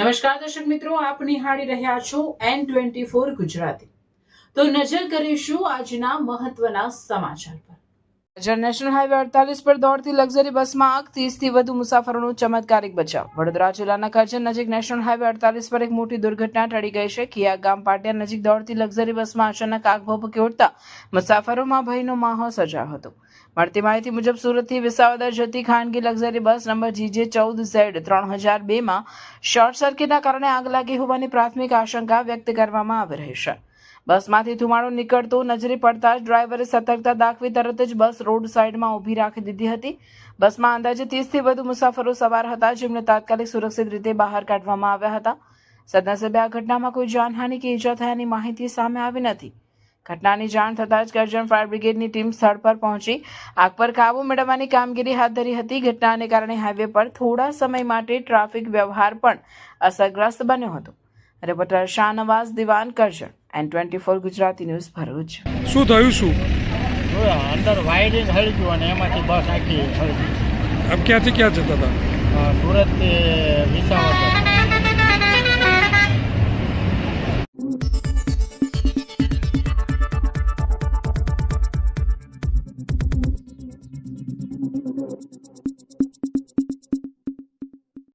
નમસ્કાર દર્શક મિત્રો, આપ નિહાળી રહ્યા છો N24 ગુજરાતી। તો નજર કરીશું આજના મહત્વના સમાચાર પર। કરજણ નેશનલ હાઈવે 48 પર દોડતી લક્ઝરી બસમાં આગ, 30 થી વધુ મુસાફરોનો ચમત્કારિક બચાવ। વડોદરા જિલ્લાના કરજણ નજીક નેશનલ હાઈવે 48 પર એક મોટી દુર્ઘટના ટળી ગઈ છે। કિયા ગામ પાટિયા નજીક દોડતી લક્ઝરી બસમાં અચાનક આગ ભભૂકી ઉઠતા મુસાફરોમાં ભયનો માહોલ સર્જાયો હતો। મળતી માહિતી મુજબ સુરતથી વિસાવદર જતી ખાનગી લક્ઝરી બસ નંબર GJ14Z3002 માં શોર્ટ સર્કિટના કારણે આગ લાગી હોવાની પ્રાથમિક આશંકા વ્યક્ત કરવામાં આવી રહી છે। બસમાંથી ધુમાડો નીકળતો નજરે પડતા જ ડ્રાઈવરે સતર્કતા દાખવી તરત જ બસ રોડ સાઈડમાં ઊભી રાખી દીધી હતી। બસમાં અંદાજે 30 થી વધુ મુસાફરો સવાર હતા, જેમને તાત્કાલિક સુરક્ષિત રીતે બહાર કાઢવામાં આવ્યા હતા। સદનસીબે આ ઘટનામાં કોઈ જાનહાનિ કે ઈજા થયાની માહિતી સામે આવી નથી। ઘટનાની જાણ થતાં જ કરજણ ફાયર બ્રિગેડની ટીમ સ્થળ પર પહોંચી આગ પર કાબુ મેળવવાની કામગીરી હાથ ધરી હતી। ઘટનાને કારણે હાઈવે પર થોડા સમય માટે ટ્રાફિક વ્યવહાર પણ અસરગ્રસ્ત બન્યો હતો। રિપોર્ટર શાહનવાઝ દિવાન, કરજણ, N24 ગુજરાતી ન્યૂઝ, ભરૂચ। શું થયું? શું અંદર વાયરિંગ હળી ગયું અને એમાંથી બસ આખી હળી ગઈ। આપ ક્યાંથી ક્યાં જતા હતા? સુરતથી